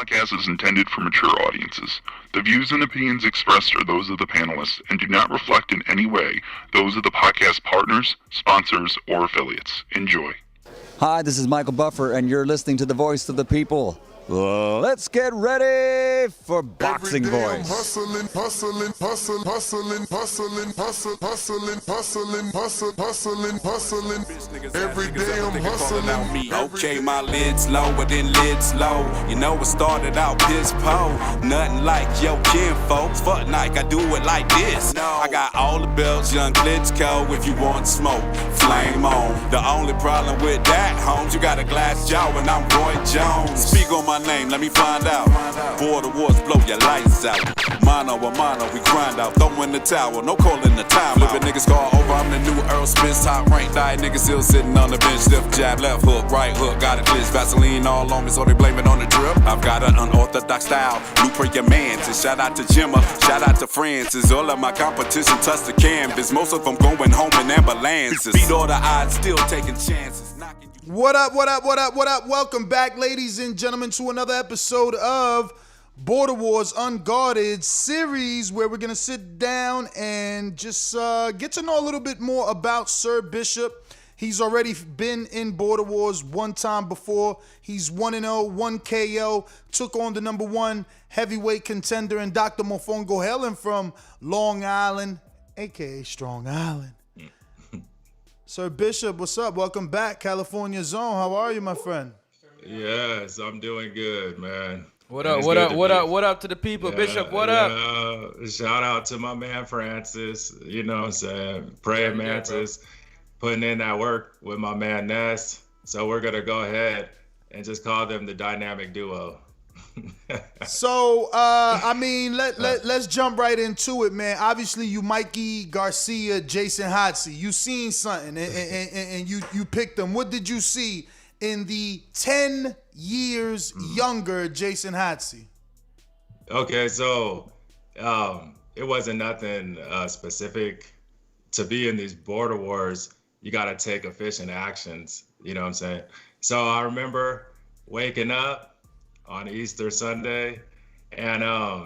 podcast is intended for mature audiences. The views and opinions expressed are those of the panelists and do not reflect in any way those of the podcast partners, sponsors, or affiliates. Enjoy. Hi, this is Michael Buffer, and you're listening to the Voice of the People. Let's get ready for Boxing Voice. Hustling. Every day I'm hustling. Okay, my lid's lower than lids low. You know it started out piss po. Nothing like your kin folks. Fuck Nike, I do it like this. I got all the belts, young Klitschko. If you want smoke, flame on. The only problem with that, Holmes, you got a glass jaw and I'm Roy Jones. Speak on my name, let me find out. Border wars, blow your lights out. Mono a mono, we grind out. Throw in the towel, no calling the time. Flipping niggas call over, I'm the new Earl Spence. Top rank, die niggas still sitting on the bench. Left jab, left hook, right hook. Got a glitch, Vaseline all on me, so they blame it on the drip. I've got an unorthodox style, new for your mans. Shout out to Jimma, shout out to Francis. All of my competition touch the canvas. Most of them going home in ambulances. Beat all the odds, still taking chances. What up? Welcome back, ladies and gentlemen, to another episode of Border Wars Unguarded series, where we're going to sit down and just get to know a little bit more about Sir Bishop. He's already been in Border Wars one time before. He's 1-0, 1 KO, took on the number one heavyweight contender in Dr. Mofongo, hailing from Long Island, a.k.a. Strong Island. Sir Bishop, what's up? Welcome back, California Zone. How are you, my friend? Yes, I'm doing good, man. What up to the people? Yeah, Bishop, what up? Shout out to my man Francis, you know what I'm saying? Praying Mantis, putting in that work with my man Ness. So we're going to go ahead and just call them the dynamic duo. So, let's jump right into it, man. Obviously, you Mikey Garcia, Jason Hotsey. You seen something, and you picked them. What did you see in the 10 years younger Jason Hotsey? Okay, so it wasn't nothing specific. To be in these border wars, you got to take efficient actions. You know what I'm saying? So I remember waking up on Easter Sunday, and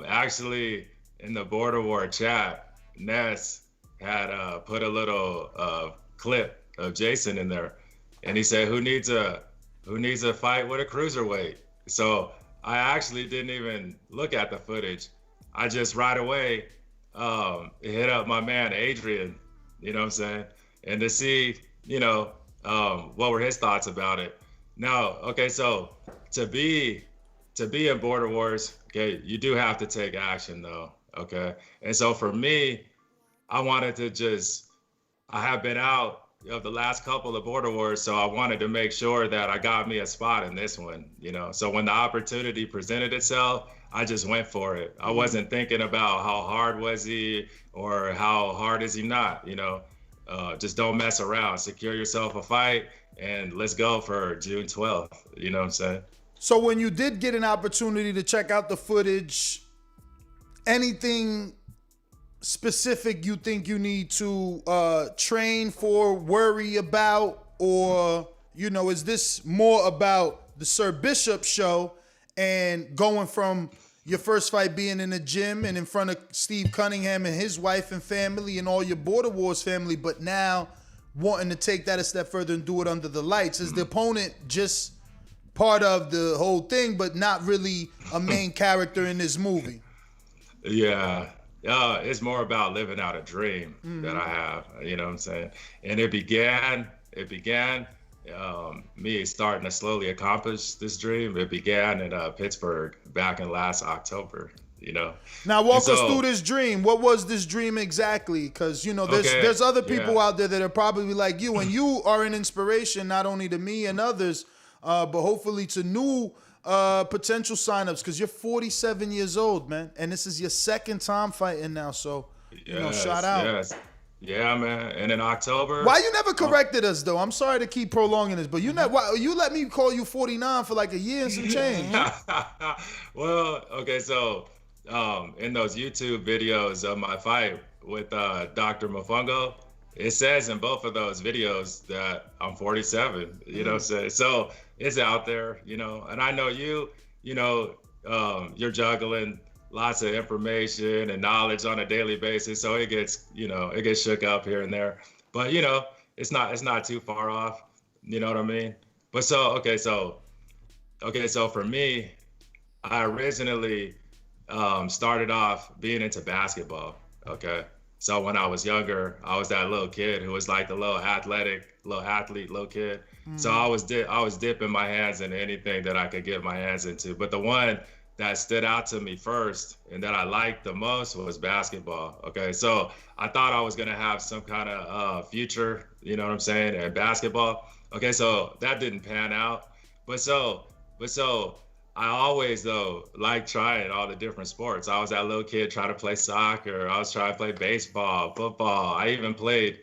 actually in the border war chat, Ness had put a little clip of Jason in there, and he said, "Who needs a fight with a cruiserweight?" So I actually didn't even look at the footage. I just right away hit up my man Adrian, you know what I'm saying, and to see, you know, what were his thoughts about it. Now, okay, so to be in border wars, okay, you do have to take action though, okay? And so for me, I have been out of the last couple of border wars, so I wanted to make sure that I got me a spot in this one, you know? So when the opportunity presented itself, I just went for it. I wasn't thinking about how hard was he or how hard is he not, you know? Just don't mess around, secure yourself a fight, and let's go for June 12th, you know what I'm saying? So when you did get an opportunity to check out the footage, anything specific you think you need to train for, worry about, or, you know, is this more about the Sir Bishop show and going from your first fight being in the gym and in front of Steve Cunningham and his wife and family and all your Border Wars family, but now wanting to take that a step further and do it under the lights? Is the opponent just part of the whole thing, but not really a main character in this movie? Yeah, it's more about living out a dream that I have, you know what I'm saying? And it began me starting to slowly accomplish this dream. It began in Pittsburgh back in last October, you know? Now walk us through this dream. What was this dream exactly? Because, you know, there's other people out there that are probably like you, and you are an inspiration not only to me and others, but hopefully to new potential signups, because you're 47 years old, man, and this is your second time fighting now. So, you know, shout out. Yes. Yeah, man. And in October. Why you never corrected us though? I'm sorry to keep prolonging this, but you let me call you 49 for like a year and some change. Well, okay, so in those YouTube videos of my fight with Dr. Mofongo, it says in both of those videos that I'm 47, you know what I'm saying? So it's out there, you know, and I know you know, you're juggling lots of information and knowledge on a daily basis. So it gets, it gets shook up here and there, but it's not too far off. You know what I mean? But so for me, I originally started off being into basketball. Okay. So when I was younger, I was that little kid who was like the little athlete, little kid. So I was dipping my hands in anything that I could get my hands into. But the one that stood out to me first and that I liked the most was basketball. Okay, so I thought I was gonna have some kind of future, you know what I'm saying, in basketball. Okay, so that didn't pan out. But so I always though like trying all the different sports. I was that little kid trying to play soccer. I was trying to play baseball, football. I even played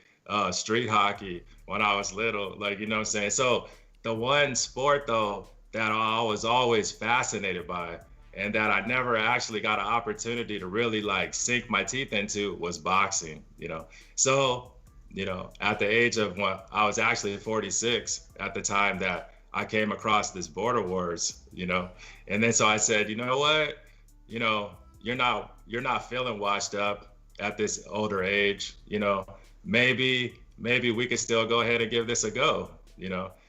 street hockey when I was little, like, you know what I'm saying? So the one sport though that I was always fascinated by and that I never actually got an opportunity to really like sink my teeth into was boxing, So, at the age of I was actually 46 at the time that I came across this Border Wars, and then so I said, you know what, you're not feeling washed up at this older age, maybe we could still go ahead and give this a go,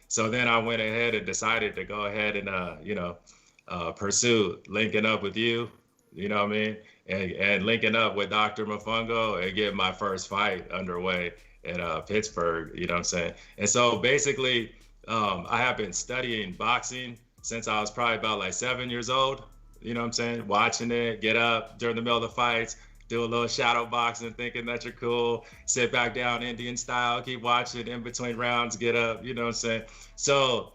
So then I went ahead and decided to go ahead and, pursue linking up with you, you know what I mean? And linking up with Dr. Mofongo and get my first fight underway in Pittsburgh, you know what I'm saying? And so basically, I have been studying boxing since I was probably about like 7 years old, you know what I'm saying? Watching it, get up during the middle of the fights, do a little shadow boxing, thinking that you're cool, sit back down Indian style, keep watching in between rounds, get up, you know what I'm saying? So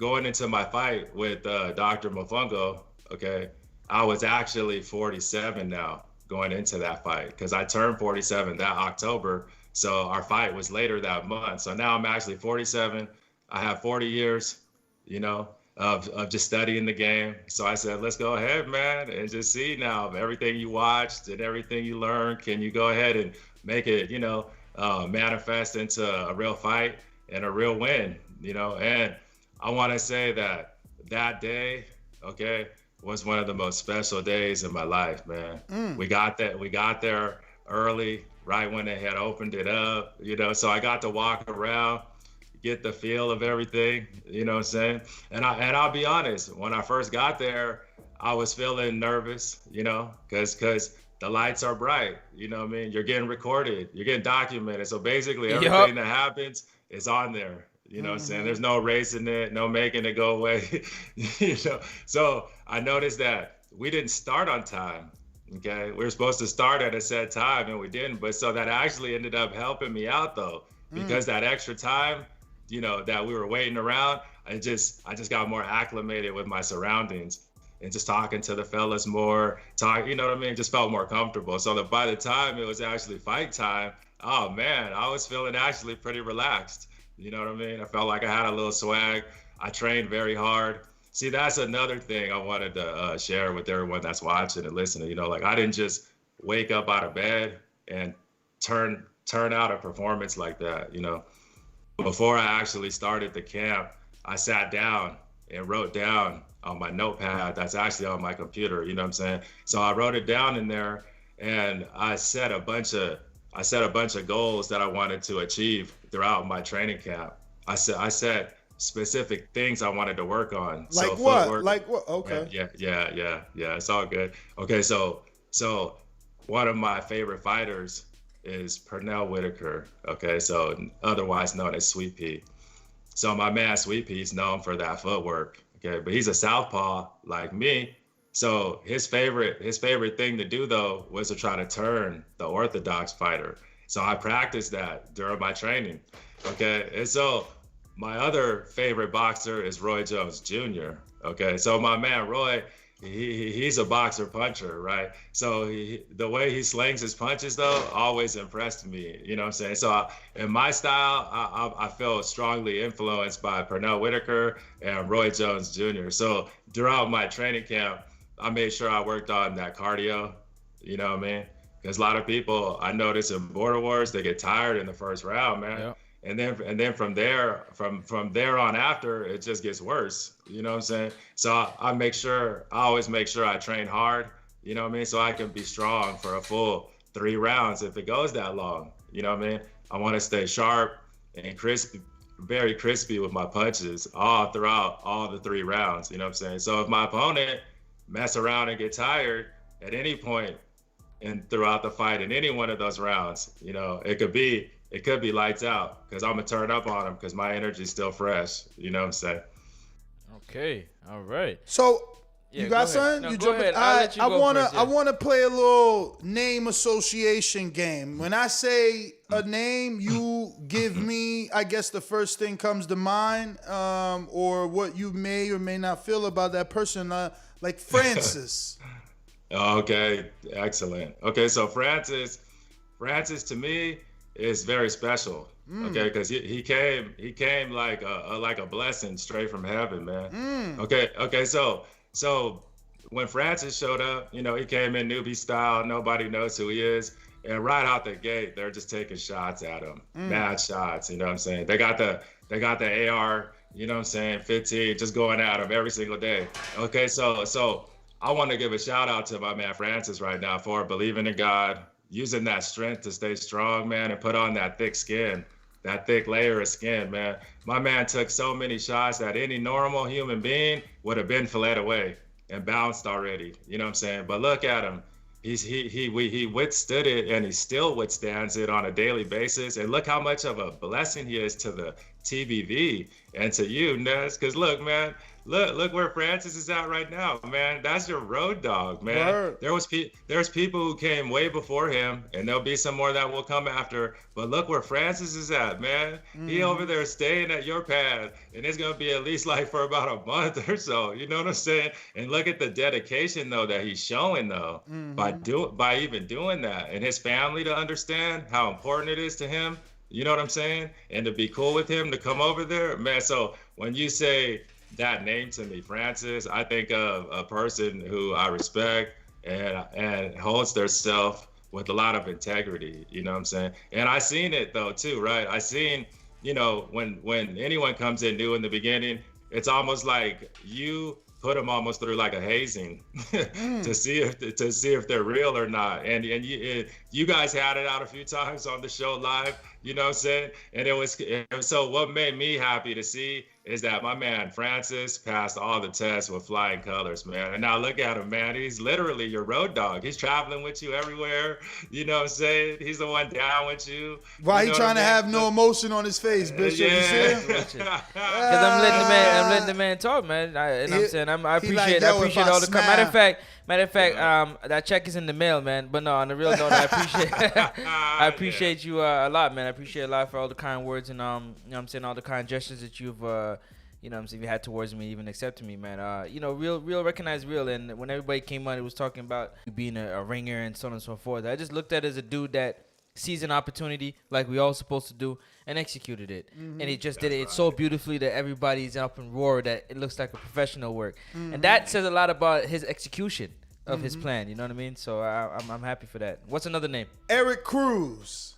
going into my fight with Dr. Mofongo, okay, I was actually 47 now going into that fight because I turned 47 that October. So our fight was later that month. So now I'm actually 47. I have 40 years, of just studying the game. So I said, let's go ahead, man, and just see now everything you watched and everything you learned. Can you go ahead and make it, manifest into a real fight and a real win, And I want to say that day, okay, was one of the most special days in my life, man. We got there early, right when they had opened it up, so I got to walk around, get the feel of everything, you know what I'm saying? And I'll be honest, when I first got there, I was feeling nervous, because the lights are bright, you know what I mean? You're getting recorded, you're getting documented. So basically everything that happens is on there. You know what I'm saying? There's no erasing it, no making it go away. So I noticed that we didn't start on time. Okay. We were supposed to start at a set time and we didn't. But so that actually ended up helping me out though, because that extra time, that we were waiting around, I just got more acclimated with my surroundings and just talking to the fellas more, you know what I mean? Just felt more comfortable. So that by the time it was actually fight time, oh man, I was feeling actually pretty relaxed. You know what I mean? I felt like I had a little swag. I trained very hard. See, that's another thing I wanted to share with everyone that's watching and listening. Like I didn't just wake up out of bed and turn out a performance like that. Before I actually started the camp, I sat down and wrote down on my notepad that's actually on my computer. You know what I'm saying? So I wrote it down in there, and I set a bunch of goals that I wanted to achieve throughout my training camp. I set specific things I wanted to work on. Like so what? Footwork, like what? Okay. Yeah. It's all good. Okay, so one of my favorite fighters is Pernell Whitaker. Okay, so otherwise known as Sweet Pea. So my man Sweet Pea is known for that footwork. Okay, but he's a southpaw like me. So his favorite thing to do though was to try to turn the orthodox fighter. So I practiced that during my training. Okay, and so my other favorite boxer is Roy Jones Jr. Okay, so my man Roy, he's a boxer puncher, right? So the way he slings his punches though always impressed me. You know what I'm saying? So in my style, I feel strongly influenced by Pernell Whitaker and Roy Jones Jr. So throughout my training camp, I made sure I worked on that cardio, you know what I mean? Because a lot of people, I notice in Border Wars, they get tired in the first round, man. Yep. And then from there on after, it just gets worse. You know what I'm saying? So I always make sure I train hard, you know what I mean? So I can be strong for a full 3 rounds if it goes that long. You know what I mean? I want to stay sharp and crispy, very crispy with my punches all throughout all the 3 rounds. You know what I'm saying? So if my opponent mess around and get tired at any point and throughout the fight in any one of those rounds, you know, it could be lights out, because I'm gonna turn up on him because my energy's still fresh. You know what I'm saying? Okay, all right. So Yeah, you got go ahead. something? No, You go jumping? ahead. I'll let you go first, yeah. I wanna play a little name association game. When I say a name, you give me, I guess the first thing comes to mind, or what you may or may not feel about that person. Like Francis. Okay, excellent. Okay, so Francis to me is very special. Okay, because he came like a blessing straight from heaven, man. Okay, so when Francis showed up, you know, he came in newbie style. Nobody knows who he is, and right out the gate, they're just taking shots at him, mad shots. You know what I'm saying? They got the AR. You know what I'm saying? 15, just going at him every single day. Okay, so I want to give a shout out to my man Francis right now for believing in God, using that strength to stay strong, man, and put on that thick skin, that thick layer of skin, man. My man took so many shots that any normal human being would have been filleted away and bounced already. You know what I'm saying? But look at him. He withstood it, and he still withstands it on a daily basis. And look how much of a blessing he is to the TBV and to you, Ness. Because look, man, look where Francis is at right now, man. That's your road dog, man. Word. There's people who came way before him, and there'll be some more that will come after. But look where Francis is at, man. He over there staying at your pad, and it's gonna be at least like for about a month or so. You know what I'm saying? And look at the dedication though that he's showing though by even doing that, and his family to understand how important it is to him. You know what I'm saying? And to be cool with him to come over there, man. So when you say that name to me, Francis, I think of a person who I respect and holds their self with a lot of integrity. You know what I'm saying? And I seen it though too, right? I seen, you know, when anyone comes in new in the beginning, it's almost like you put them almost through like a hazing to see if they're real or not. And you guys had it out a few times on the show live. You know what I'm saying? And it was so what made me happy to see is that my man Francis passed all the tests with flying colors, man. And now look at him, man. He's literally your road dog. He's traveling with you everywhere. You know what I'm saying? He's the one down with you. Why he trying to have no emotion on his face, Bishop? Yeah. You see him? Because I'm letting the man talk, man. I'm saying I appreciate all the matter of fact, that check is in the mail, man. But no, on the real note, I appreciate you a lot, man. I appreciate a lot for all the kind words and you know what I'm saying, all the kind gestures that you've you know what I'm saying, you had towards me, even accepting me, man. You know, real recognize real. And when everybody came on, it was talking about you being a ringer and so on and so forth. I just looked at it as a dude that sees an opportunity like we all supposed to do and executed it. And he just did it so beautifully that everybody's up and roar that it looks like a professional work. And that says a lot about his execution of his plan. You know what I mean? So I'm happy for that. What's another name? Eric Cruz.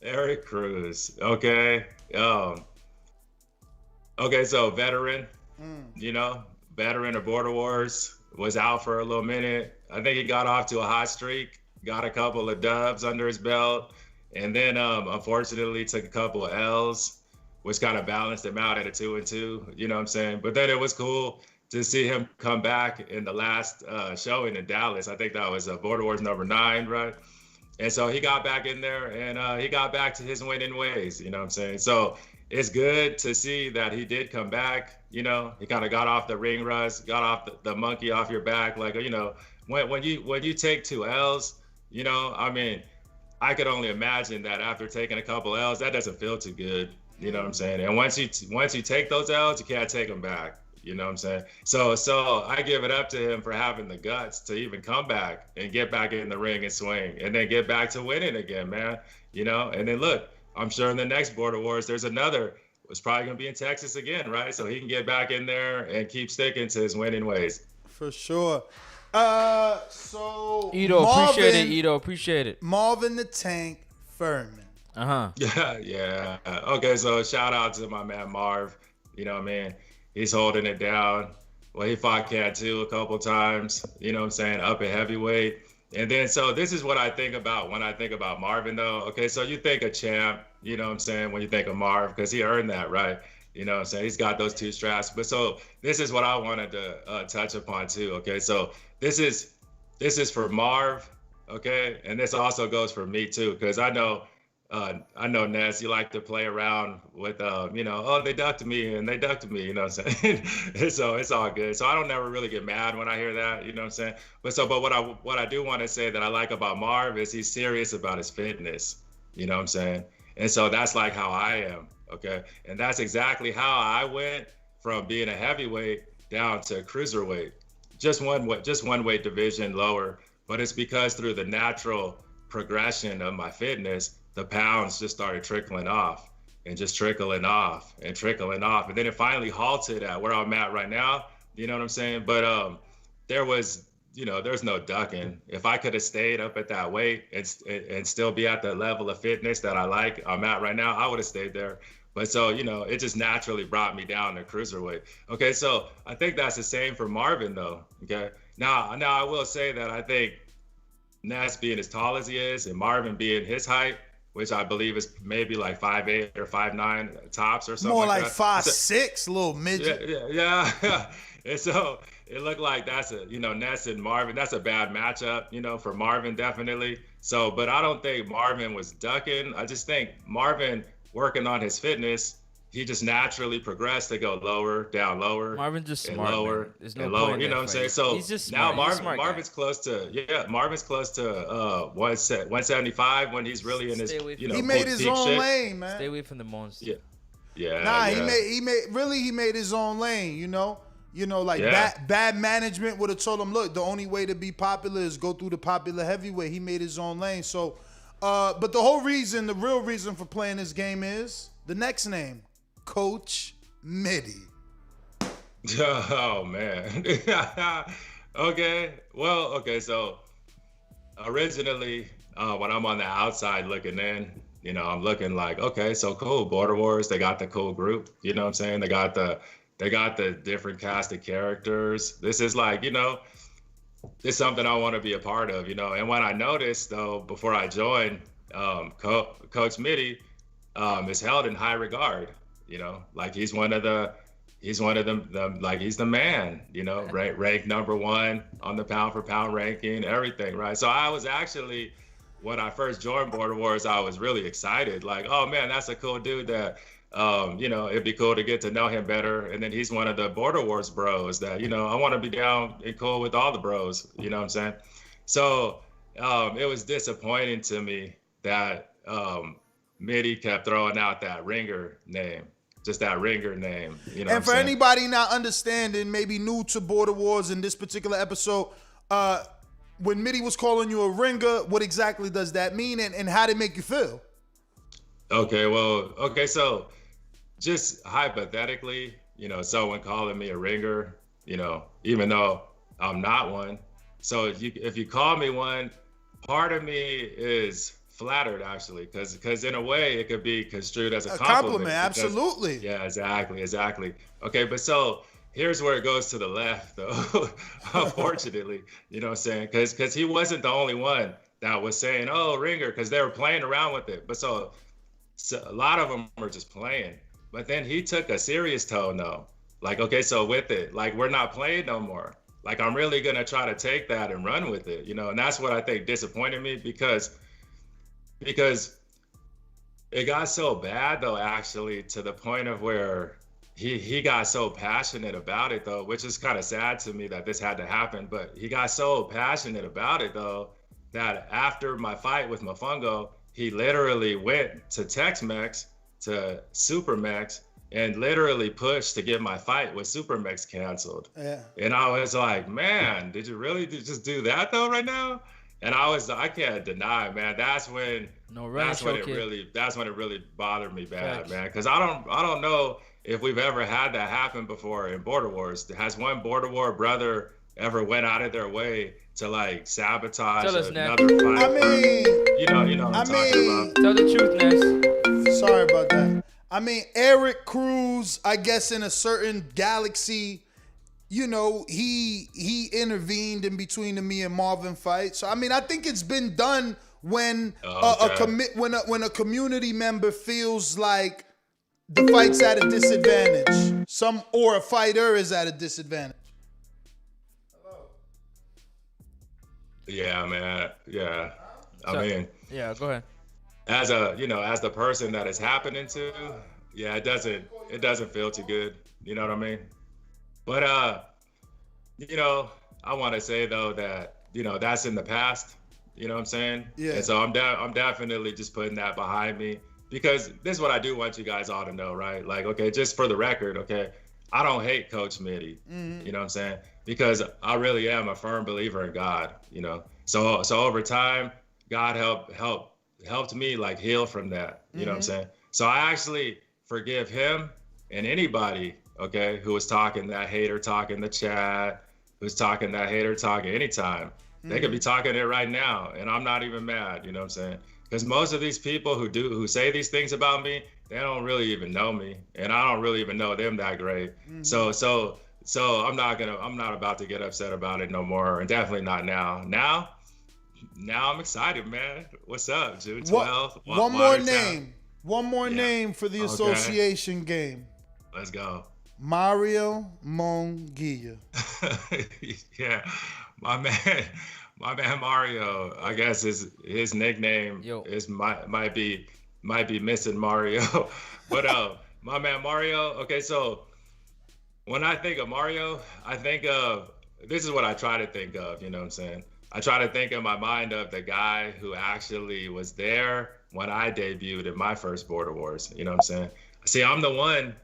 Eric Cruz. Okay. Okay, so veteran, you know, veteran of Border Wars, was out for a little minute. I think he got off to a hot streak, got a couple of dubs under his belt, and then unfortunately took a couple of L's, which kind of balanced him out at a 2-2, you know what I'm saying? But then it was cool to see him come back in the last showing in Dallas. I think that was Border Wars number 9, right? And so he got back in there and he got back to his winning ways, you know what I'm saying? So it's good to see that he did come back, you know, he kind of got off the ring rust, got off the monkey off your back. Like, you know, when you take 2 L's, you know, I mean, I could only imagine that after taking a couple L's, that doesn't feel too good, you know what I'm saying? And once you take those L's, you can't take them back. You know what I'm saying? So I give it up to him for having the guts to even come back and get back in the ring and swing and then get back to winning again, man. You know, and then look, I'm sure in the next Border Wars, there's another. It's probably going to be in Texas again, right? So he can get back in there and keep sticking to his winning ways. For sure. So Edo, appreciate it. Marvin the Tank Furman. Yeah. Okay, so shout out to my man Marv. You know what I mean? He's holding it down. Well, he fought Cat 2 a couple times, you know what I'm saying, up at heavyweight. And then, so this is what I think about when I think about Marvin, though. Okay, so you think a champ, you know what I'm saying, when you think of Marv, because he earned that, right? You know what I'm saying? He's got those 2 straps. But so this is what I wanted to touch upon, too, okay? So this is for Marv, okay? And this also goes for me, too, because I know, Ness, you like to play around with, they ducked me, you know what I'm saying? So it's all good. So I don't never really get mad when I hear that, you know what I'm saying? But what I do want to say that I like about Marv is he's serious about his fitness, you know what I'm saying? And so that's like how I am, okay? And that's exactly how I went from being a heavyweight down to cruiserweight, just one weight division lower. But it's because through the natural progression of my fitness, the pounds just started trickling off and just trickling off and trickling off. And then it finally halted at where I'm at right now. You know what I'm saying? But there's no ducking. If I could have stayed up at that weight and still be at the level of fitness that I'm at right now, I would have stayed there. But so, it just naturally brought me down to cruiserweight. Okay, so I think that's the same for Marvin, though. Okay, now I will say that I think Ness being as tall as he is and Marvin being his height, which I believe is maybe like 5'8" or 5'9" tops or something. More like that. 5'6", little midget. Yeah. And so it looked like that's Ness and Marvin, that's a bad matchup, for Marvin, definitely. So, but I don't think Marvin was ducking. I just think Marvin working on his fitness, he just naturally progressed to go lower, down lower. Marvin's just and smart, lower, There's no and lower. point You know what I'm saying? So he's just now smart. Marvin's close to 175 when he's really in his he made his own shape. lane, man. Stay away from the monster. Yeah. He made his own lane, bad management would have told him, look, the only way to be popular is go through the popular heavyweight. He made his own lane. So but the real reason for playing this game is the next name, Coach Mitty. Oh man. Okay. So originally, when I'm on the outside looking in, I'm looking like, okay, so cool. Border Wars, they got the cool group. You know what I'm saying? They got the different cast of characters. This is like, it's something I want to be a part of, And when I noticed, though, before I joined, Coach Mitty is held in high regard, like he's one of them, like he's the man, ranked number 1 on the pound for pound ranking, everything, right? So I was actually, when I first joined Border Wars, I was really excited, like, oh man, that's a cool dude that, it'd be cool to get to know him better. And then he's one of the Border Wars bros that, I want to be down and cool with all the bros, you know what I'm saying? So it was disappointing to me that Mitty kept throwing out that ringer name. Just that ringer name, And for anybody not understanding, maybe new to Border Wars in this particular episode, when Mitty was calling you a ringer, what exactly does that mean, and how did it make you feel? So just hypothetically, someone calling me a ringer, even though I'm not one. So if you call me one, part of me is flattered, actually, because in a way it could be construed as a compliment. Absolutely. Yeah, exactly. Okay, but so here's where it goes to the left, though. Unfortunately, you know what I'm saying? Because he wasn't the only one that was saying, "Oh, ringer," because they were playing around with it. But so a lot of them were just playing. But then he took a serious tone, though. Like, okay, so with it, like, we're not playing no more. Like, I'm really gonna try to take that and run with it, And that's what I think disappointed me because it got so bad, though, actually, to the point of where he got so passionate about it, though, which is kind of sad to me that this had to happen. But he got so passionate about it, though, that after my fight with Mofongo, he literally went to Tex-Mex, to Supermex, and literally pushed to get my fight with Supermex canceled. Yeah. And I was like, man, did you really just do that, though, right now? And I can't deny, man. That's when it really bothered me bad, man. Because I don't know if we've ever had that happen before in Border Wars. Has one Border War brother ever went out of their way to like sabotage another fight. I mean, you know what I'm talking about. Tell the truth, Ness. Sorry about that. I mean, Eric Cruz, I guess in a certain galaxy, you know, he intervened in between the me and Marvin fight. So I mean, I think it's been done when when a community member feels like the fight's at a disadvantage, or a fighter is at a disadvantage. Yeah, man. Yeah. I mean, yeah, go ahead. As the person that it's happening to, yeah, it doesn't feel too good. You know what I mean? But you know, I want to say though that, you know, that's in the past. You know what I'm saying? Yeah. And so I'm definitely just putting that behind me, because this is what I do want you guys all to know, right? Like, okay, just for the record, okay, I don't hate Coach Mitty. You know what I'm saying? Because I really am a firm believer in God, you know. So over time, God helped me like heal from that. You know what I'm saying? So I actually forgive him and anybody, okay, who was talking that hater talk in the chat, who's talking that hater talk anytime. They could be talking it right now, and I'm not even mad. You know what I'm saying? Because most of these people who say these things about me, they don't really even know me, and I don't really even know them that great. So I'm not about to get upset about it no more, and definitely not now. Now I'm excited, man. What's up, June 12th? One more name for the association game. Let's go. Mario Mongia. Yeah, my man Mario. I guess his nickname might be Missing Mario, but my man Mario. Okay, so when I think of Mario, I think of, this is what I try to think of. You know what I'm saying? I try to think in my mind of the guy who actually was there when I debuted in my first Border Wars. You know what I'm saying? See, I'm the one.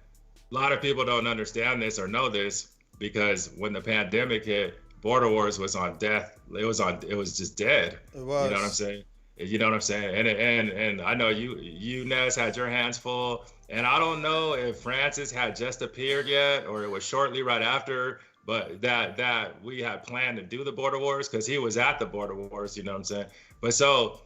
A lot of people don't understand this or know this, because when the pandemic hit, Border Wars was on death. It was just dead. It was. You know what I'm saying? You know what I'm saying? And I know you Ness had your hands full, and I don't know if Francis had just appeared yet or it was shortly right after, but that we had planned to do the Border Wars because he was at the Border Wars. You know what I'm saying? But so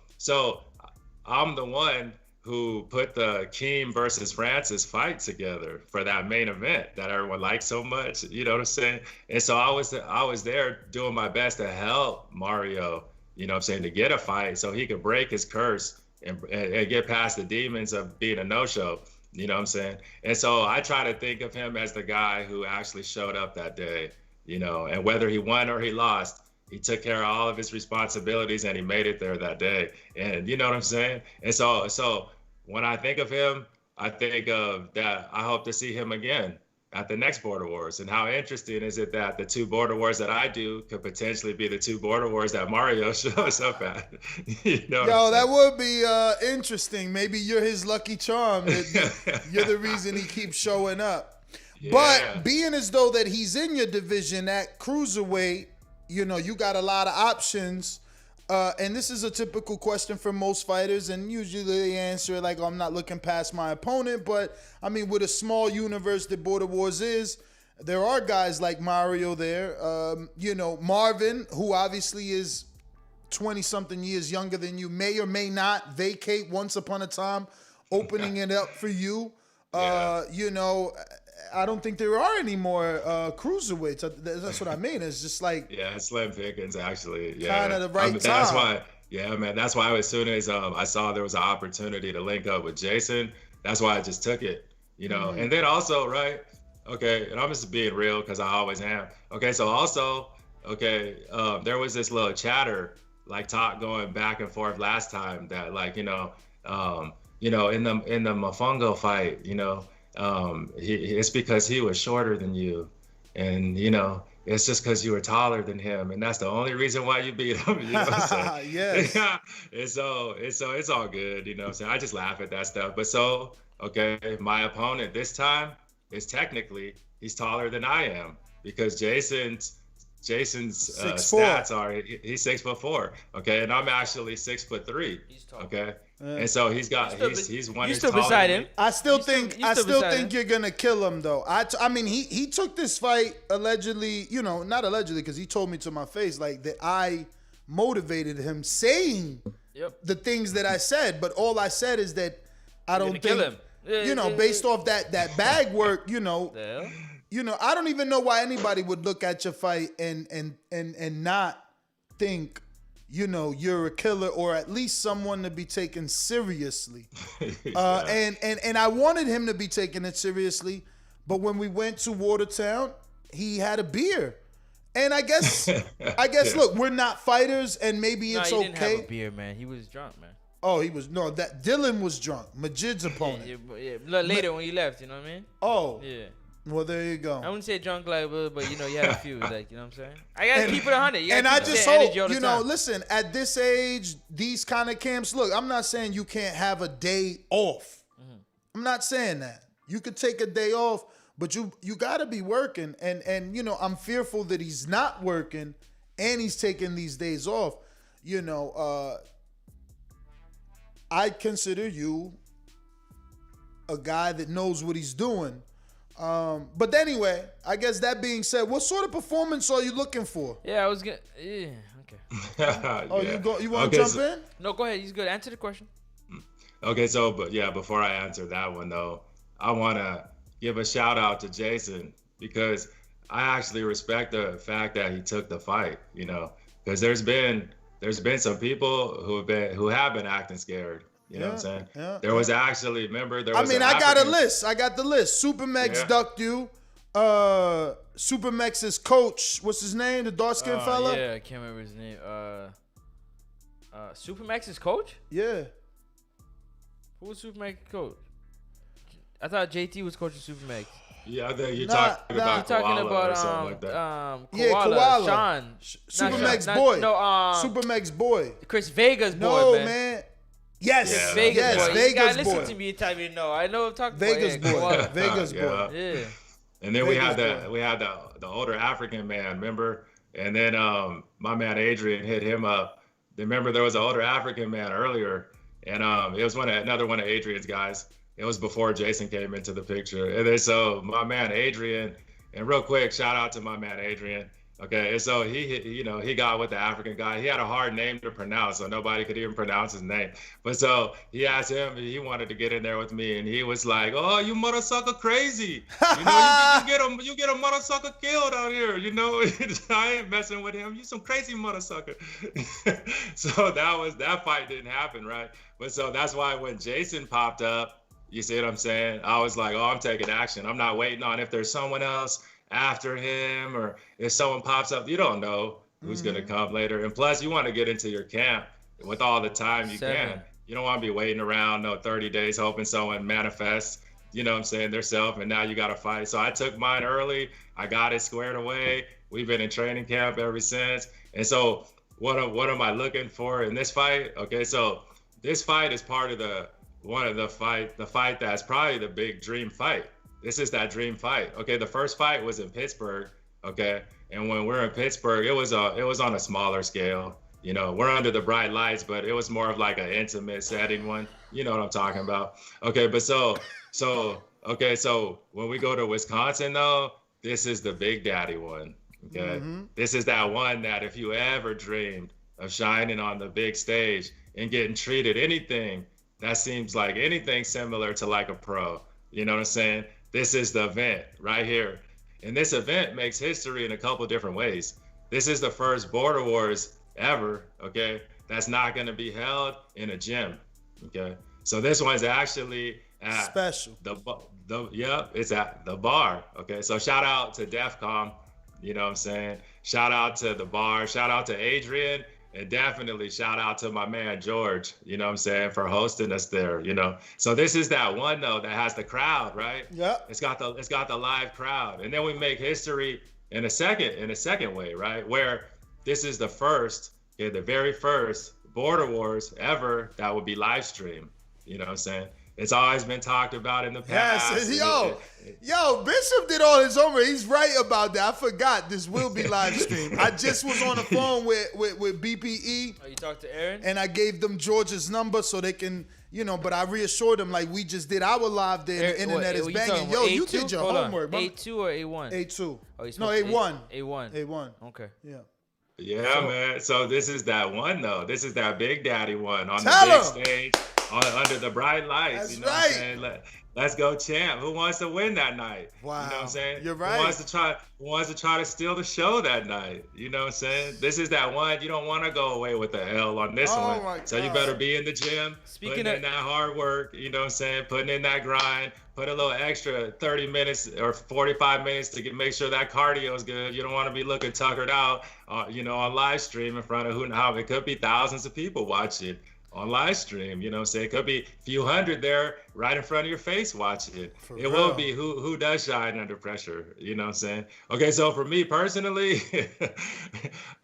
I'm the one who put the Keem versus Francis fight together for that main event that everyone liked so much. You know what I'm saying? And so I was there doing my best to help Mario, you know what I'm saying, to get a fight so he could break his curse and get past the demons of being a no-show. You know what I'm saying? And so I try to think of him as the guy who actually showed up that day, you know, and whether he won or he lost, he took care of all of his responsibilities and he made it there that day. And you know what I'm saying? And so when I think of him, I think of that I hope to see him again at the next Border Wars. And how interesting is it that the two Border Wars that I do could potentially be the two Border Wars that Mario shows up at? You know Yo, that would be interesting. Maybe you're his lucky charm. You're the reason he keeps showing up. Yeah. But being as though that he's in your division at cruiserweight, you know, you got a lot of options. And this is a typical question for most fighters, and usually they answer like, I'm not looking past my opponent. But I mean, with a small universe that Border Wars is, there are guys like Mario there. You know, Marvin, who obviously is 20-something years younger than you, may or may not vacate once upon a time, opening it up for you. You know, I don't think there are any more cruiserweights. That's what I mean. It's just like, yeah, slim pickings actually. Yeah, kind of the right time. That's why. Yeah, man. That's why as soon as I saw there was an opportunity to link up with Jason, that's why I just took it. You know, and then also, right? Okay, and I'm just being real because I always am. Okay, so also, okay, there was this little chatter, like talk going back and forth last time that, like, in the Mofongo fight, you know. It's because he was shorter than you, and you know it's just because you were taller than him, and that's the only reason why you beat him. You know what I'm saying? Yes. And so it's all good. You know what I'm saying? I just laugh at that stuff. But so okay, my opponent this time is technically he's taller than I am, because Jason's Jason's 6'4". stats are he's 6'4", okay, and I'm actually 6'3", okay, and so he's one you inch still taller beside than him. me. I still think him. you're gonna kill him though. I mean he took this fight allegedly, not allegedly because he told me to my face like that I motivated him saying the things that I said, but all I said is that I don't think kill him. based off that bag work, I don't even know why anybody would look at your fight and not think, you're a killer or at least someone to be taken seriously. And I wanted him to be taking it seriously, but when we went to Watertown, he had a beer. And I guess, look, we're not fighters, and maybe it's okay. He didn't have a beer, man. He was drunk, man. Oh, he was that Dylan was drunk, Majid's opponent. Yeah. Later when you left, you know what I mean? Oh, yeah. Well, there you go. I wouldn't say drunk like, but you had a few, like, you know what I'm saying? I gotta keep it 100. And I just hope, listen, at this age, these kind of camps. Look, I'm not saying you can't have a day off. Mm-hmm. I'm not saying that. You could take a day off, but you got to be working. And I'm fearful that he's not working and he's taking these days off. I consider you a guy that knows what he's doing. But anyway, I guess that being said, what sort of performance are you looking for? Yeah, I was gonna. Yeah, okay. You want to jump in? No, go ahead. He's good. Answer the question. Okay, so before I answer that one though, I want to give a shout out to Jason because I actually respect the fact that he took the fight. Because there's been some people who have been acting scared. You know what I'm saying? Yeah, there was actually, remember, there was I got a list. I got the list. Supermex ducked you. Supermex's coach, what's his name? The dark-skinned fella? Yeah, I can't remember his name. Supermex's coach? Yeah. Who was Supermex's coach? I thought JT was coaching Supermex. Yeah, I think you're talking about Koala or something like that. Koala. Sean. Supermex boy. Supermex boy. Chris Vega's boy, No, man. Yes, Vegas boy. Vegas you gotta boy. listen to me anytime you know. I know I'm talking Vegas about boy. Vegas boy. Yeah. And then we had the older African man, remember? And then my man Adrian hit him up. Remember there was an older African man earlier, and it was another one of Adrian's guys. It was before Jason came into the picture. And then so my man Adrian, and real quick, shout out to my man Adrian. Okay, and so he got with the African guy. He had a hard name to pronounce, so nobody could even pronounce his name. But so he asked him, he wanted to get in there with me, and he was like, "Oh, you mother sucker crazy! You get a mother sucker killed out here. I ain't messing with him. You some crazy mother sucker." So that fight didn't happen, right? But so that's why when Jason popped up, you see what I'm saying? I was like, "Oh, I'm taking action. I'm not waiting on if there's someone else after him or if someone pops up. You don't know who's going to come later. And plus, you want to get into your camp with all the time you can. You don't want to be waiting around 30 days hoping someone manifests, their self, and now you got to fight. So I took mine early. I got it squared away. We've been in training camp ever since. And so what am I looking for in this fight? Okay, so this fight is part of the fight that's probably the big dream fight. This is that dream fight. Okay, the first fight was in Pittsburgh. Okay, and when we're in Pittsburgh, it was on a smaller scale. We're under the bright lights, but it was more of like an intimate setting one. You know what I'm talking about? Okay, but so when we go to Wisconsin though, this is the Big Daddy one. Okay, this is that one that if you ever dreamed of shining on the big stage and getting treated anything that seems like anything similar to like a pro, you know what I'm saying? This is the event right here. And this event makes history in a couple different ways. This is the first Border Wars ever, okay, that's not going to be held in a gym, okay? So this one's actually at special. It's at the bar, okay? So shout out to DEFCON, you know what I'm saying? Shout out to the bar, shout out to Adrian, and definitely shout out to my man George, you know what I'm saying, for hosting us there, So this is that one though that has the crowd, right? Yeah. It's got the live crowd. And then we make history in a second way, right? Where this is the very first Border Wars ever that would be live streamed. You know what I'm saying? It's always been talked about in the past. Yes, yo, Bishop did all his homework. He's right about that. I forgot this will be live stream. I just was on the phone with BPE. Oh, you talked to Aaron? And I gave them George's number so they can, but I reassured them like we just did our live there. The internet is banging. Yo, you did your homework, bro. A2 or A1? A2. Oh, no, A1. A1. A1. Okay. Yeah. Yeah, man. So this is that one, though. This is that Big Daddy one on the big stage, under the bright lights. That's you know what I'm saying? Let's go, champ. Who wants to win that night? Wow. You know what I'm saying? You're right. Who wants to try to steal the show that night? You know what I'm saying? This is that one. You don't want to go away with the L on this one. My God. So you better be in the gym, putting in that hard work. You know what I'm saying? Putting in that grind. Put a little extra 30 minutes or 45 minutes to make sure that cardio is good. You don't want to be looking tuckered out, on live stream in front of it could be thousands of people watching on live stream. You know what I'm saying? It could be a few hundred there right in front of your face watching it. It won't be who does shine under pressure. You know what I'm saying? Okay, so for me personally,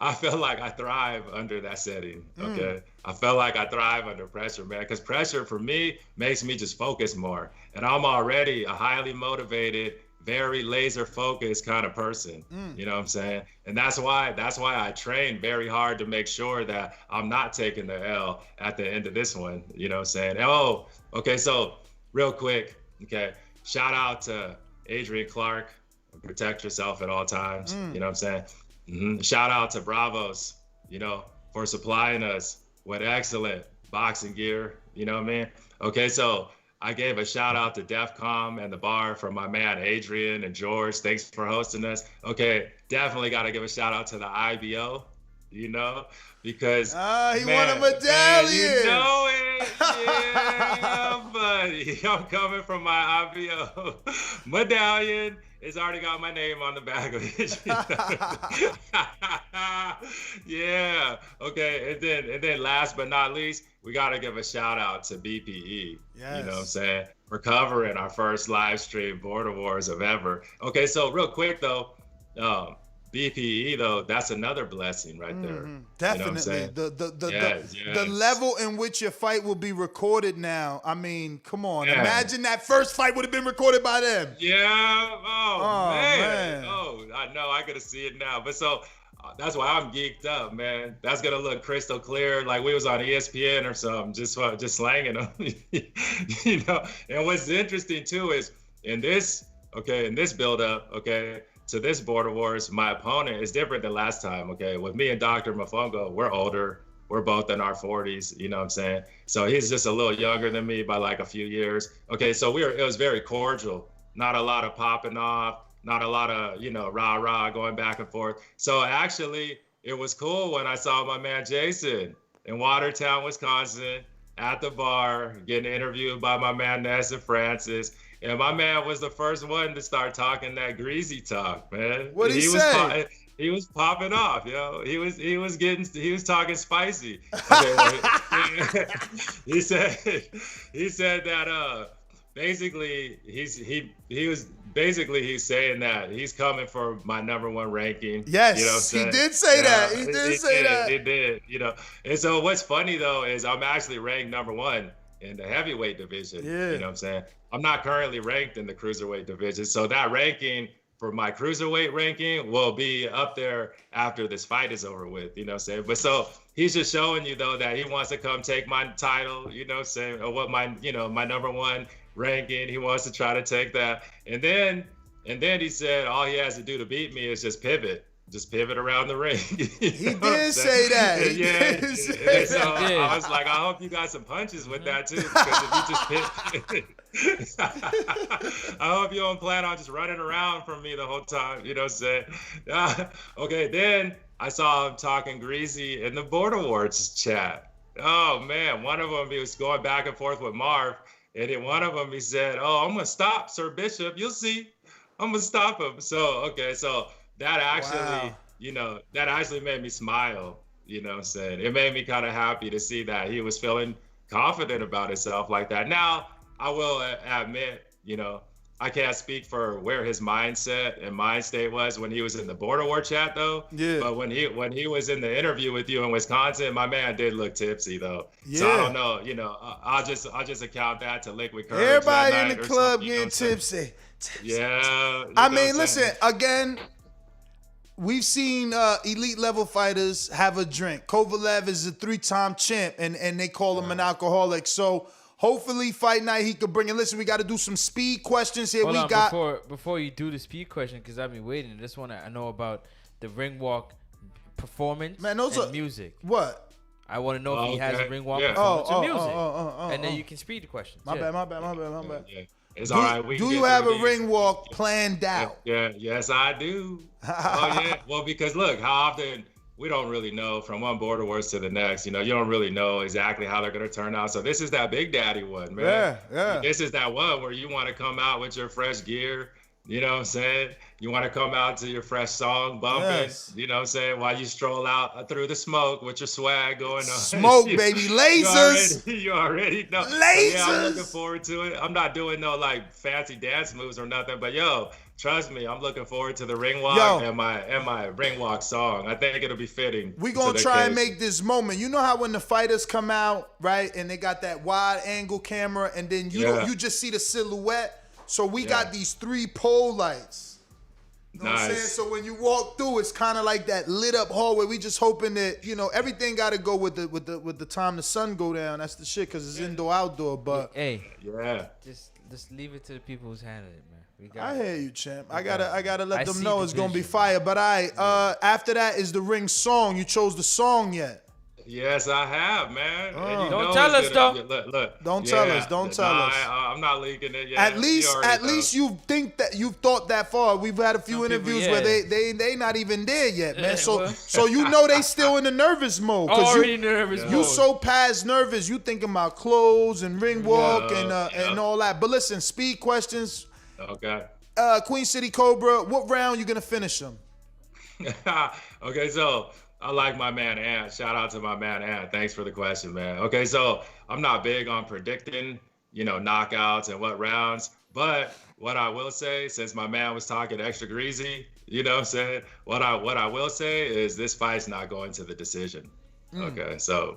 I feel like I thrive under that setting. Okay. I felt like I thrive under pressure, man, because pressure for me makes me just focus more. And I'm already a highly motivated, very laser focused kind of person. You know what I'm saying? And that's why I train very hard to make sure that I'm not taking the L at the end of this one. You know what I'm saying? Oh, okay. So real quick, okay. Shout out to Adrian Clark. Protect yourself at all times. You know what I'm saying? Shout out to Bravos, for supplying us with excellent boxing gear. You know what I mean? Okay. So I gave a shout out to DEFCON and the bar from my man Adrian and George. Thanks for hosting us. Okay, definitely got to give a shout out to the IBO, because he won a medallion. Man, you know it, yeah, buddy. I'm coming from my IBO medallion. It's already got my name on the back of it. Yeah. Okay. And then last but not least, we got to give a shout out to BPE. Yes. You know what I'm saying? We're covering our first live stream Border Wars of ever. Okay. So real quick though, BPE though, that's another blessing right there. Definitely. You know the level in which your fight will be recorded now. I mean, come on. Yeah. Imagine that first fight would have been recorded by them. Yeah. Oh man. Oh, I know. I gotta see it now. But so that's why I'm geeked up, man. That's gonna look crystal clear, like we was on ESPN or something, just slanging them. And what's interesting too is in this build up, to this Border Wars, my opponent is different than last time, okay? With me and Dr. Mofongo, we're older. We're both in our 40s, you know what I'm saying? So he's just a little younger than me by like a few years. Okay, so it was very cordial. Not a lot of popping off, not a lot of, rah-rah going back and forth. So actually, it was cool when I saw my man Jason in Watertown, Wisconsin, at the bar, getting interviewed by my man Ness and Francis. And my man was the first one to start talking that greasy talk, man. What did he say? He was popping off, yo. He was talking spicy. Okay, he said that basically he's saying that he's coming for my #1 ranking. Yes, he did say that. He did say that. He did, And so what's funny though is I'm actually ranked #1 in the heavyweight division. Yeah. You know what I'm saying? I'm not currently ranked in the cruiserweight division. So that ranking for my cruiserweight ranking will be up there after this fight is over with, you know what I'm saying? But so he's just showing you though that he wants to come take my title, you know what I'm saying? Or what my #1 ranking, he wants to try to take that. And then he said all he has to do to beat me is just pivot around the ring. He did say that. I was like, I hope you got some punches with that too, because if you just pivot, I hope you don't plan on just running around from me the whole time. You know what I'm saying? Okay, then I saw him talking greasy in the Border Wars chat. Oh man, one of them, he was going back and forth with Marv, and then one of them he said, "Oh, I'm gonna stop Sir Bishop. You'll see, I'm gonna stop him." So that actually, that actually made me smile, you know what I'm saying? It made me kind of happy to see that he was feeling confident about himself like that. Now, I will admit, I can't speak for where his mindset and mind state was when he was in the border war chat though. Yeah. But when he was in the interview with you in Wisconsin, my man did look tipsy though. Yeah. So I don't know, I'll just account that to liquid courage. Everybody in the club getting tipsy. Yeah. I mean, listen, again, we've seen elite level fighters have a drink. Kovalev is a 3-time champ, and they call him an alcoholic. So hopefully, fight night he could bring it. Listen, we got to do some speed questions here. Hold on, before you do the speed question, because I've been waiting. I just want to know about the ring walk performance and music. What? I want to know if he has a ring walk performance and music, and then you can speed the questions. My bad. Yeah. It's all right. Do you have a ring walk planned out? Yeah, yes, I do. Oh, yeah. Well, because look, how often we don't really know from one border wars to the next. You don't really know exactly how they're going to turn out. So this is that Big Daddy one, man. Yeah. This is that one where you want to come out with your fresh gear. You know what I'm saying? You want to come out to your fresh song bumping. Yes. You know what I'm saying? While you stroll out through the smoke with your swag going on. Smoke, baby. Lasers. You already know. Lasers. Yeah, I'm looking forward to it. I'm not doing no like fancy dance moves or nothing, but trust me, I'm looking forward to the ring walk and my ring walk song. I think it'll be fitting. We're going to try and make this moment. You know how when the fighters come out, right, and they got that wide angle camera, and then you just see the silhouette. So we got these 3 pole lights. You know what I'm saying? So when you walk through, it's kind of like that lit up hallway. We just hoping that, everything got to go with the time the sun go down. That's the shit, because it's indoor, outdoor. But just leave it to the people who's handling it, man. I hear you, champ. I gotta let them know it's gonna be fire. But after that is the ring song. You chose the song yet? Yes, I have, man. Don't tell us, though. Look. Don't tell us. Don't tell us. I'm not leaking it yet. At least you think that you've thought that far. We've had a few interviews where they not even there yet, man. So they still in the nervous mode. Already nervous mode. You so past nervous. You thinking about clothes and ring walk and all that. But listen, speed questions. Okay. Queen City Cobra, what round you gonna finish them? Okay, so I like my man Ant. Shout out to my man Ant. Thanks for the question, man. Okay, so I'm not big on predicting, knockouts and what rounds. But what I will say, since my man was talking extra greasy, you know what I'm saying? What I will say is this fight's not going to the decision. Okay, so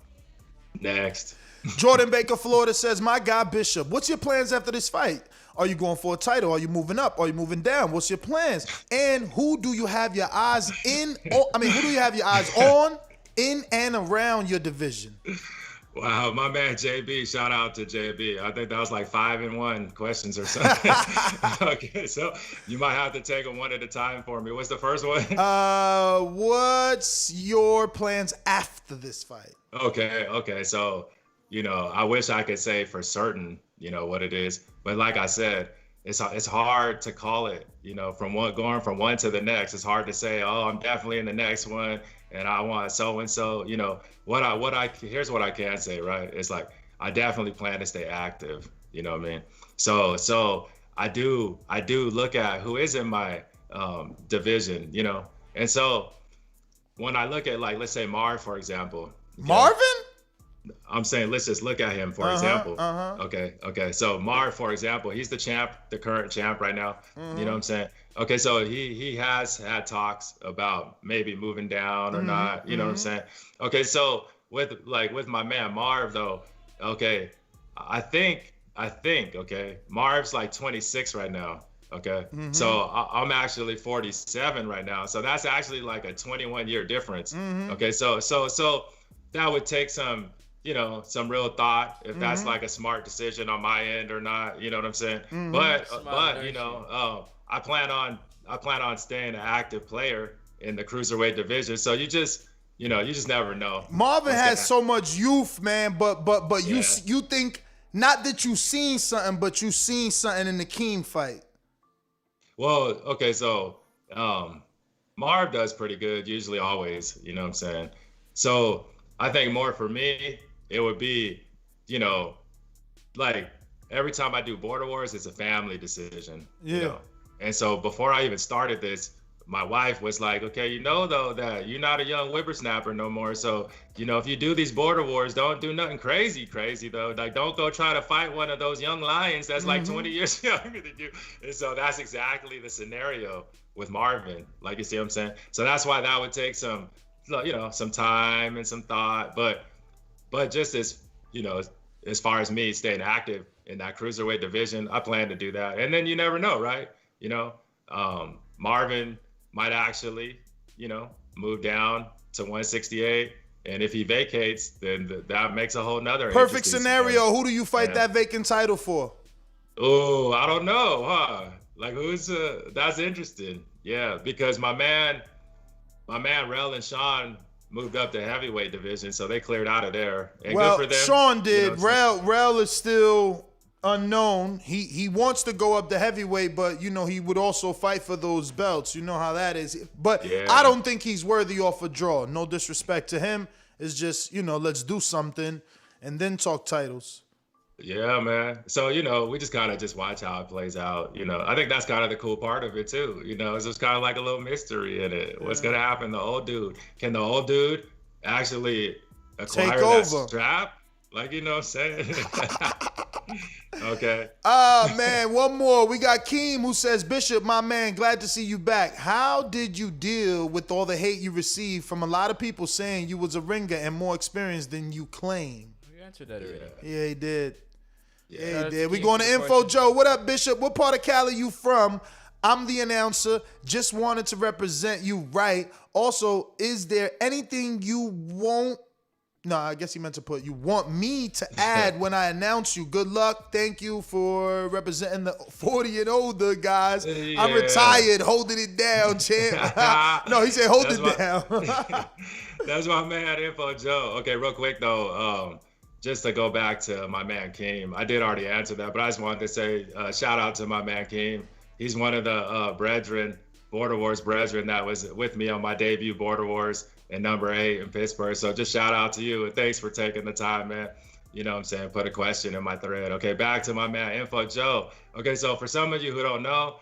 next. Jordan Baker, Florida says, my guy Bishop, what's your plans after this fight? Are you going for a title? Are you moving up? Are you moving down? What's your plans? And who do you have your eyes in? Who do you have your eyes on, in, and around your division? Wow, my man JB, shout out to JB. I think that was like 5-in-1 questions or something. Okay, so you might have to take them one at a time for me. What's the first one? What's your plans after this fight? Okay. So, I wish I could say for certain, what it is. But like I said, it's hard to call it, going from one to the next. It's hard to say, oh, I'm definitely in the next one and I want so-and-so, here's what I can say, right? It's like, I definitely plan to stay active, you know what I mean? So I do look at who is in my division, and so when I look at let's say Marv, for example. Marvin? I'm saying, let's just look at him, for example. Okay. So Marv, for example, he's the champ, the current champ right now. You know what I'm saying? Okay, so he has had talks about maybe moving down or not. You know what I'm saying? Okay, so with my man Marv though, okay, I think, okay, Marv's like 26 right now. Okay, so I'm actually 47 right now. So that's actually like a 21-year difference. Okay, so that would take some real thought if that's like a smart decision on my end or not. You know what I'm saying? But I plan on staying an active player in the cruiserweight division. So you just never know. Marvin has so much youth, man. But you think not that you seen something, but you seen something in the Keem fight. Well, okay, so Marv does pretty good, usually, always. You know what I'm saying? So I think more for me, it would be, like every time I do Border Wars, it's a family decision. And so before I even started this, my wife was like, okay, you know, though, that you're not a young whippersnapper no more. So, you know, if you do these border wars, don't do nothing crazy, though. Like, don't go try to fight one of those young lions that's like 20 years younger than you. And so that's exactly the scenario with Marvin. Like, you see what I'm saying? So that's why that would take some, you know, some time and some thought. But just as, you know, as far as me staying active in that cruiserweight division, I plan to do that. And then you never know, right? You know, Marvin might actually, you know, move down to 168. And if he vacates, then that makes a whole nother perfect scenario. Who do you fight that vacant title for? Oh, I don't know, huh? Like, who's that's interesting. Yeah, because my man Rel and Sean moved up to heavyweight division, so they cleared out of there. And well, good for them. Sean did. You know, Rel is still unknown. He wants to go up to heavyweight, but you know, he would also fight for those belts. You know how that is. But yeah. I don't think he's worthy off a draw. No disrespect to him. It's just, you know, let's do something and then talk titles. Yeah, man. So, you know, we just kind of just watch how it plays out. You know, I think that's kind of the cool part of it too. You know, it's just kind of like a little mystery in it. What's gonna happen? The old dude. Can the old dude actually acquire that strap? Like, you know what I'm saying? Okay. Man, one more. We got Keem who says, Bishop, my man, glad to see you back. How did you deal with all the hate you received from a lot of people saying you was a ringer and more experienced than you claim? We answered that already. Yeah, he did. Yeah, he did. We going to Info Joe. What up, Bishop? What part of Cali you from? I'm the announcer. Just wanted to represent you right. Also, is there anything you won't? No, I guess he meant to put, you want me to add when I announce you. Good luck. Thank you for representing the 40 and older guys. Yeah. I'm retired, holding it down, champ. No, he said hold it down. That's my man, Info Joe. Okay, real quick, though, just to go back to my man, Keem. I did already answer that, but I just wanted to say shout out to my man, Keem. He's one of the Border Wars brethren that was with me on my debut Border Wars and number 8 in Pittsburgh. So just shout out to you and thanks for taking the time, man. You know what I'm saying? Put a question in my thread. Okay, back to my man, Info Joe. Okay, so for some of you who don't know,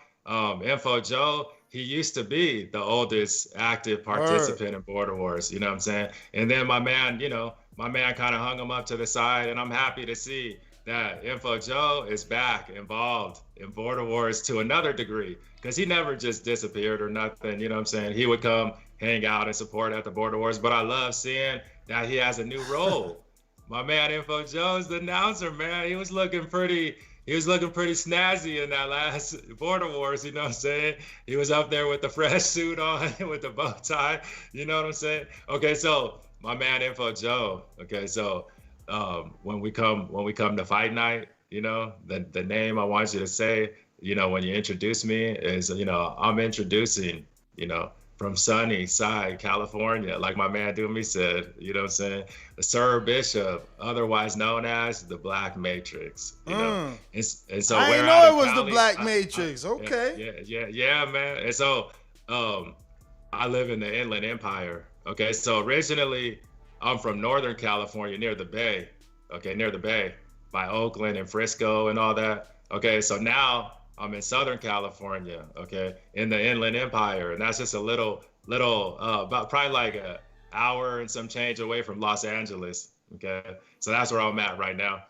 Info Joe, he used to be the oldest active participant in Border Wars, you know what I'm saying? And then my man kind of hung him up to the side, and I'm happy to see that Info Joe is back involved in Border Wars to another degree, because he never just disappeared or nothing, you know what I'm saying? He would come hang out and support at the Border Wars, but I love seeing that he has a new role. My man Info Joe is the announcer, man. He was looking pretty snazzy in that last Border Wars, you know what I'm saying? He was up there with the fresh suit on, with the bow tie, you know what I'm saying? Okay, so my man Info Joe, okay, so when we come to fight night, you know, the name I want you to say, you know, when you introduce me is, you know, I'm introducing, you know, from sunny side California, like my man Doomy said, you know what I'm saying? Sir Bishop, otherwise known as the Black Matrix, you know? And so I didn't know it was the Black Matrix. Okay. Yeah, man. And so I live in the Inland Empire. Okay, so originally I'm from Northern California, near the Bay. Okay, near the Bay, by Oakland and Frisco and all that. Okay, so now I'm in Southern California, okay, in the Inland Empire, and that's just a little, about probably like an hour and some change away from Los Angeles, okay? So that's where I'm at right now.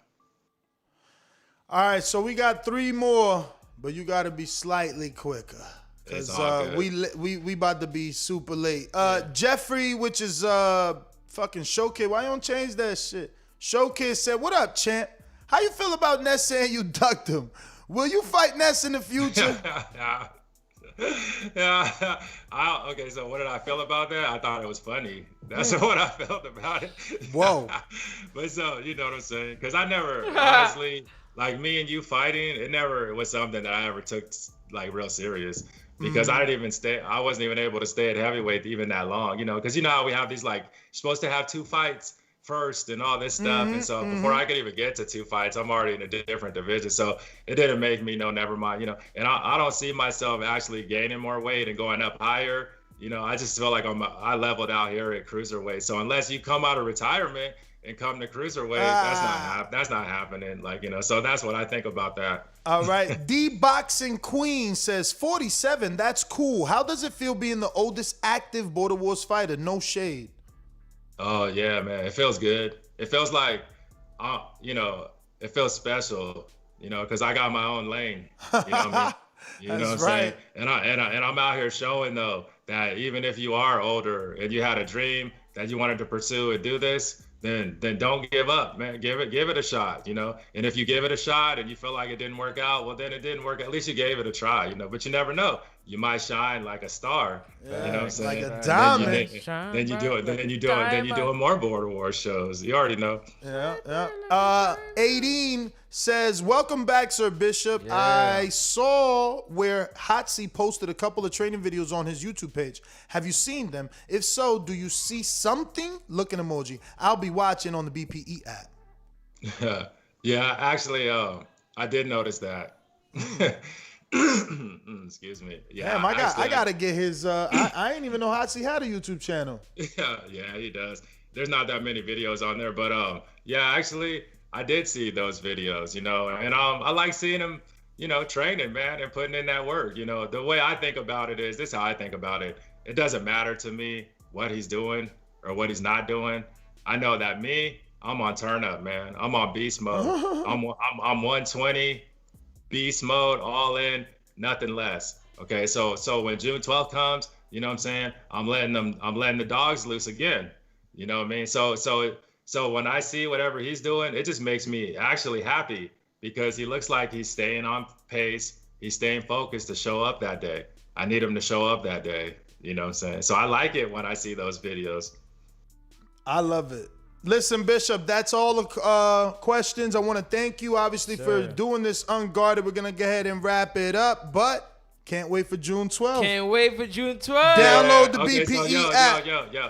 All right, so we got 3 more, but you got to be slightly quicker, because we about to be super late. Jeffrey, which is fucking Showkid, why you don't change that shit? Showkid said, what up, champ? How you feel about Ness saying you ducked him? Will you fight Ness in the future? Okay, so what did I feel about that? I thought it was funny. That's what I felt about it. Whoa. But so, you know what I'm saying? Because I never, honestly, like me and you fighting, it never was something that I ever took like real serious. Because I wasn't even able to stay at heavyweight even that long, you know? Because you know how we have these, like, you're supposed to have 2 fights first and all this stuff, and so before I could even get to 2 fights, I'm already in a different division, so it didn't make me never mind, you know. And I don't see myself actually gaining more weight and going up higher, you know. I just feel like I leveled out here at cruiserweight. So unless you come out of retirement and come to cruiserweight, that's not happening. Like, so that's what I think about that. All right. D-Boxing Queen says 47. That's cool. How does it feel being the oldest active Border Wars fighter? No shade. Oh yeah, man. It feels good. It feels like, it feels special, because I got my own lane. You know what I mean? You know what I'm saying? And I'm out here showing though that even if you are older and you had a dream that you wanted to pursue and do this, then don't give up, man. Give it a shot, And if you give it a shot and you feel like it didn't work out, well then it didn't work. At least you gave it a try, But you never know. You might shine like a star. Yeah, you know what I'm saying? Like a diamond. Then you doing more Border Wars shows. You already know. Yeah. 18 says, welcome back, Sir Bishop. Yeah. I saw where Hotsy posted a couple of training videos on his YouTube page. Have you seen them? If so, do you see something? Looking emoji. I'll be watching on the BPE app. Yeah, actually, I did notice that. Excuse me. Yeah, damn, I gotta get his. I didn't even know Hotsy had a YouTube channel. Yeah, he does. There's not that many videos on there, but yeah, actually, I did see those videos, and I like seeing him, training, man, and putting in that work. The way I think about it is, this is how I think about it. It doesn't matter to me what he's doing or what he's not doing. I know that I'm on turn up, man. I'm on beast mode. I'm 120. Beast mode, all in, nothing less. Okay, so when June 12th comes, you know what I'm saying? I'm letting the dogs loose again. You know what I mean? So when I see whatever he's doing, it just makes me actually happy because he looks like he's staying on pace. He's staying focused to show up that day. I need him to show up that day. You know what I'm saying? So I like it when I see those videos. I love it. Listen, Bishop, that's all the questions. I want to thank you, obviously, for doing this Unguarded. We're going to go ahead and wrap it up, but can't wait for June 12th. Can't wait for June 12th. Download the BPE app.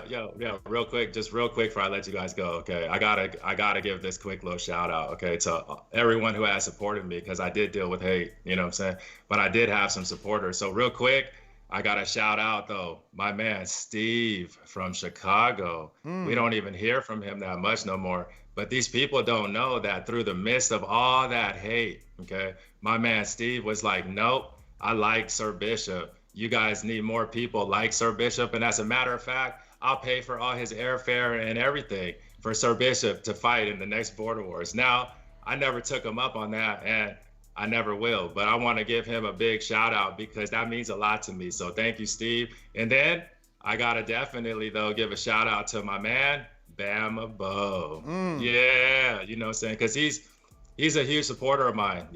Yo, real quick before I let you guys go, okay? I gotta give this quick little shout out, okay, to everyone who has supported me because I did deal with hate, you know what I'm saying? But I did have some supporters. So real quick, I got to shout out, though, my man, Steve from Chicago. We don't even hear from him that much no more. But these people don't know that through the midst of all that hate, okay, my man, Steve was like, nope, I like Sir Bishop. You guys need more people like Sir Bishop. And as a matter of fact, I'll pay for all his airfare and everything for Sir Bishop to fight in the next Border Wars. Now, I never took him up on that, and I never will, but I want to give him a big shout out because that means a lot to me. So thank you, Steve. And then I got to definitely, though, give a shout out to my man, Bama Bo. Yeah, you know what I'm saying? Because he's a huge supporter of mine,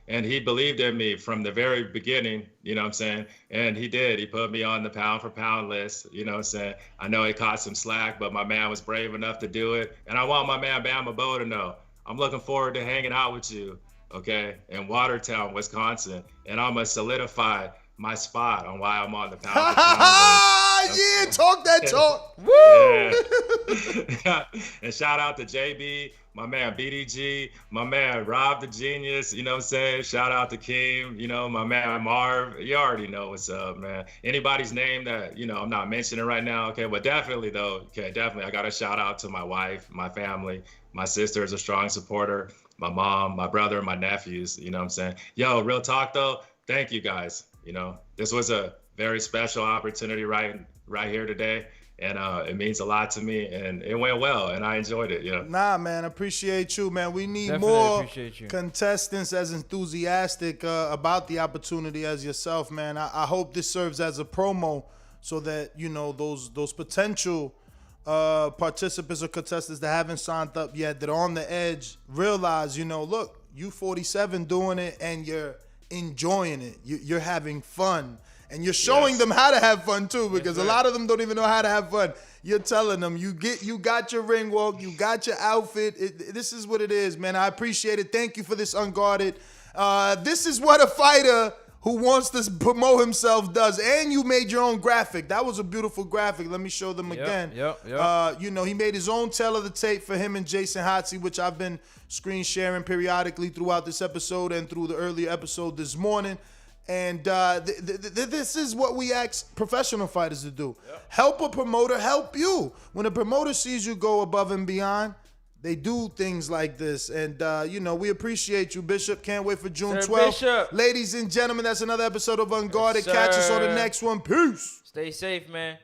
and he believed in me from the very beginning, you know what I'm saying? And he did. He put me on the pound for pound list, you know what I'm saying? I know he caught some slack, but my man was brave enough to do it. And I want my man, Bama Bo, to know I'm looking forward to hanging out with you. Okay, in Watertown, Wisconsin, and I'm gonna solidify my spot on why I'm on the pound. Yeah, talk that talk. Woo! Yeah. And shout out to JB, my man BDG, my man Rob the Genius. You know what I'm saying? Shout out to Keem. My man Marv. You already know what's up, man. Anybody's name that I'm not mentioning right now. Okay, but definitely though. Okay, definitely. I got to shout out to my wife, my family. My sister is a strong supporter. My mom, my brother, my nephews, you know what I'm saying? Yo, real talk though, thank you guys. This was a very special opportunity right here today. And it means a lot to me and it went well and I enjoyed it. Nah, man, appreciate you, man. We need Definitely more you. contestants as enthusiastic about the opportunity as yourself, man. I hope this serves as a promo so that, those potential participants or contestants that haven't signed up yet, that are on the edge, realize, look, you 47 doing it and you're enjoying it. You're having fun. And you're showing them how to have fun too, because a lot of them don't even know how to have fun. You're telling them you got your ring walk, you got your outfit. This is what it is, man. I appreciate it. Thank you for this Unguarded. This is what a fighter who wants to promote himself does. And you made your own graphic. That was a beautiful graphic. Let me show them again. Yep. He made his own tell of the tape for him and Jason Hotsy, which I've been screen sharing periodically throughout this episode and through the earlier episode this morning. And this is what we ask professional fighters to do. Yep. Help a promoter help you. When a promoter sees you go above and beyond, they do things like this. And, we appreciate you, Bishop. Can't wait for June 12th. Bishop. Ladies and gentlemen, that's another episode of Unguarded. Yes, Catch us on the sir. next one. Peace. Stay safe, man.